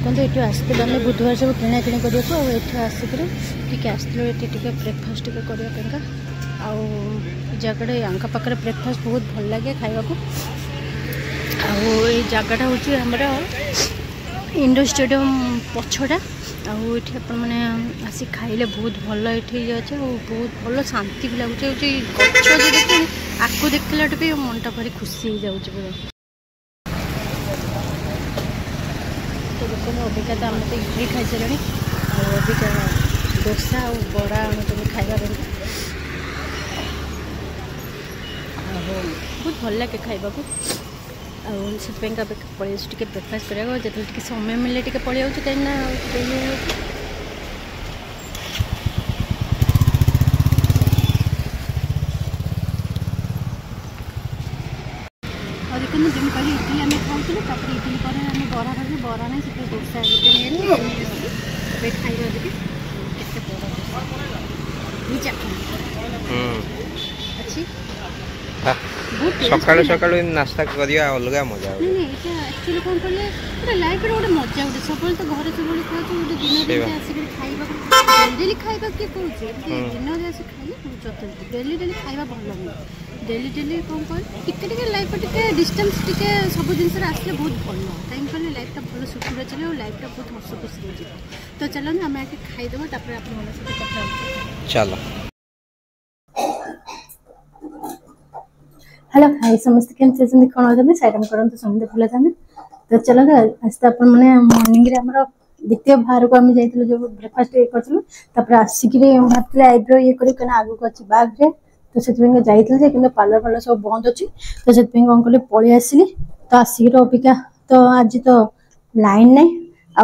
देखो ये आसते आम बुधवार सब किणा किणी करने आसिक आसलु ये ब्रेकफास्ट करने जगह यहाँ पाखे ब्रेकफास्ट बहुत भल लगे खावा जगटा हूँ आमर इंडोर स्टेडियम पछटा मैंने आसिक खाइले बहुत भल ये अच्छे बहुत भल शांति भी लगुच गच देखिए आपको देखला भी मनटा भारी खुशी हो जाऊँ पूरा। तो देखो अबिका तो आम तो इडली खाई सारे अबिका डोसा और बड़ा तुम खाइबा बहुत भल लगे खाइबा से पलि टे ब्रेकफास्ट कराया जो समय मिले टे पलि जाऊँ कहीं और देखो जमी कह इडली आम खाऊँ इडली पर आम बरा भाजी बरा ना से डोसा गोटे खाइबा अच्छी सकाळु सकाळु नास्ता करिया अलग मजा एक्चुअली कौन करें लाइफ गोटे मजा गोटे सब तो घर सब खाऊ गोटे दिन आसिक खाइबा डेली खाइबा किए कहे दिन आस खाइए डेली डेली खाइबा भल नुह डेली डेली कौन कह लाइफ टे डिस्टेंस टे सब जिन आसले बहुत भल कहीं कहले लाइफ भल सुखर चले और लाइफ बहुत हस खुशी तो चलो आम आगे खाईदेव आप चलो। हेलो हाय समस्त केमती कौन अच्छा सैडम करते समझते भूल था तो चलो आज तो मैंने मॉर्निंग रे हमर द्वितीय बाहर को आम जाइए जो ब्रेकफास्ट ये करूँ आसिक भाई आईब्रो ये कर आगे को अच्छी बाघे तो से जाइए कि पार्लर फार्लर सब बंद अच्छी तो से कौन कल पलि आसली तो आसिक अबिका तो आज तो लाइन ना आ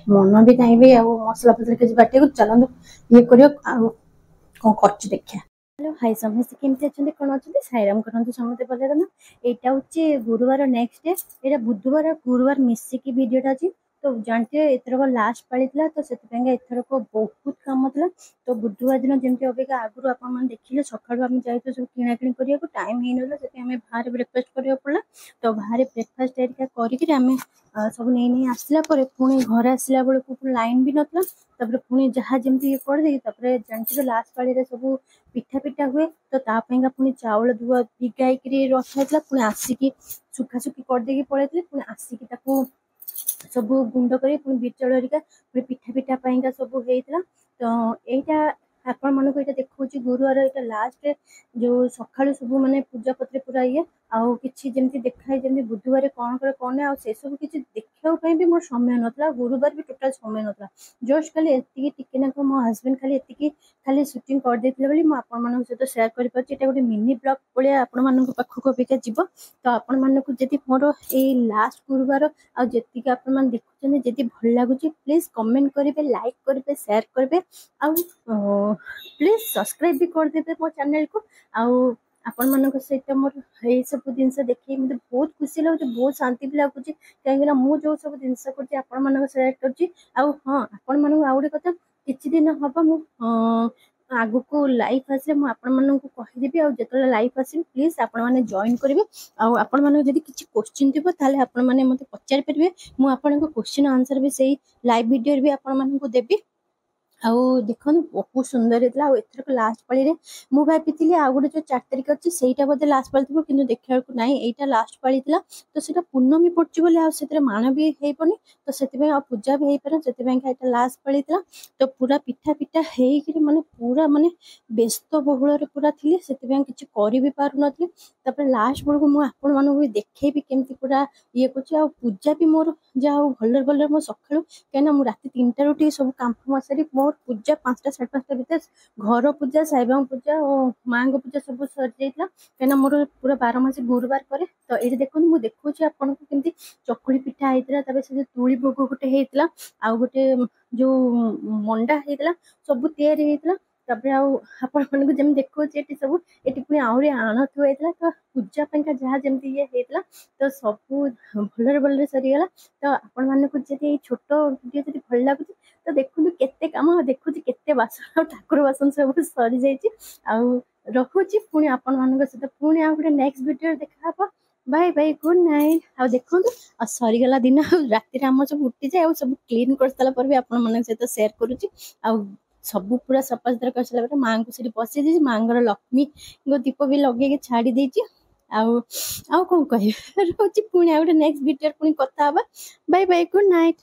मन भी नहीं भी आ मसला पतर के बाटे को चलते ये कर कौन कर देखिए। हेलो हाय समस्त केमती अच्छे कौन अच्छे साईराम करते समझते बोले ना यहाँ हूँ गुरुवार नेक्स्ट डे यहाँ बुधवार गुरुवार मिसिकी वीडियोटा अच्छी तो जानते हैं एथरक लास्ट पाली तो से एथरक बहुत कम था तो बुधवार दिन जमी अबिका आगुरी आपने देखिए सकालू आम जाइए सब किणा किणी करने टाइम ही ना से बाहर ब्रेकफास्ट करा पड़ा तो बाहर ब्रेकफास्ट एरिका करें सब नहीं आसला पुणी घर आसला बेलू लाइन भी नाला तापर पुणी जहाँ जमी ये कर जानते लास्ट पाली सब पिठा पिठा हुए तो तापाइका पुणी चाउल धुआ भिगाई रखा पुणी आसिकी सुखासुखी करदे पड़े पुणी आसिकी सब गुंड कर बीट चाउल हरिका पिठा पिठा पाइका सब होता तो यहाँ आपण मन को देखा गुरुवार यहाँ लास्ट जो सका सब माने पूजा पत्र पूरा ये आउ कि जमी देखाई जमी बुधवार कौन कर कौन आ सब किसी देखापी भी मोर समय नाला गुरुवार भी टोटाल समय नाला जस्ट खाली एति मो हजबैंड खाली एति खाली सुटिंग करदे सहित सेयार कर गोटे मिनी ब्लॉग भाया आपण पाखक अपेक्षा जीव तो आपण मानक जदि मोर ये लास्ट गुरुवार आजी आप देखुं जदि भल लगुच प्लीज कमेंट करेंगे लाइक करेंगे सेयार करेंगे आउ प्लीज सब्सक्राइब भी करदे मो चैनल को आउ आपण मान सहित मोर ये सब जिनस देखिए मतलब बहुत खुशी लगे बहुत शांति भी लगुच कहीं मुझे सब जिन कर सेयार कर हाँ आपण मान आउ गोटे कथा किछि दिन हम आगु को लाइफ आसे मुझे कहीदेवी आते लाइफ आस प्लीज आपण मैंने जॉइन करेंगे आपण मैंने जब किसी क्वेश्चन थी ताले आपण मैंने मत पचारि पारे मुझे क्वेश्चन आंसर भी सही लाइव वीडियो भी आपण मानक देवी आउ देखो बहुत सुंदर होता एथरक लास्ट पाली मु भाई आउ गोटे जो 4 तारिख अच्छी से बोधे लास्ट पाली थी कि देखा ना यहाँ लास्ट पाली तो सीटा पूर्णमी पड़ची बोले माण भी हो पानी तो से पूजा भी हो पारे से लास्ट पाली तो पूरा पिठा पिठा हो माने पूरा माने व्यस्त बहुल पूरा थी से किसी कर भी पार नापर लास्ट बेलू मुझे भी देखेबी केमती पूरा ये कर पूजा भी मोर जहाँ भल भल मो सका कहीं रात 3टारू टे सब काम सारी मोर पूजा 5टा 5:30 भर घर पूजा साईबाबा पूजा और माँ पूजा सब सरी जाता कहीं मोर पूरा 12 मास गुरुवार पर तो ये देखो मुझे देखुची आपन को केमती चकुली पिठा होता से तुली भोग गोटे होता आउ गोटे जो मंडा होता सब या तापर आपण जमी देखो सब ये पुणी आहरी आण थुआ तो पूजा जहाँ जमी ये होता तो सब भलरे भलरे सरीगला तो आपण मानक जब छोट वीडियो जब भल लगुच तो देखु केते काम देखुँ केते बासन ठाकुर बासन सब सरी जाइए रखुची पुणी आपण मान सहित पुणी आ गोटे नेक्स्ट वीडियो देखा बाय बाय गुड नाइट आ देखो आ सरीगला दिन राति आम सब उठी जाए सब क्लीन कर सारा पर भी आपण मन सहित शेयर करुच्ची आ सब पूरा सफा सुतरा कर सारा माँ को सीठी बसई दी माँ लक्ष्मी दीप भी लगे छाड़ी देती आउ कौन कह पुणी आ नेक्स्ट वीडियो पुणी कथा बाय बाय गुड नाइट।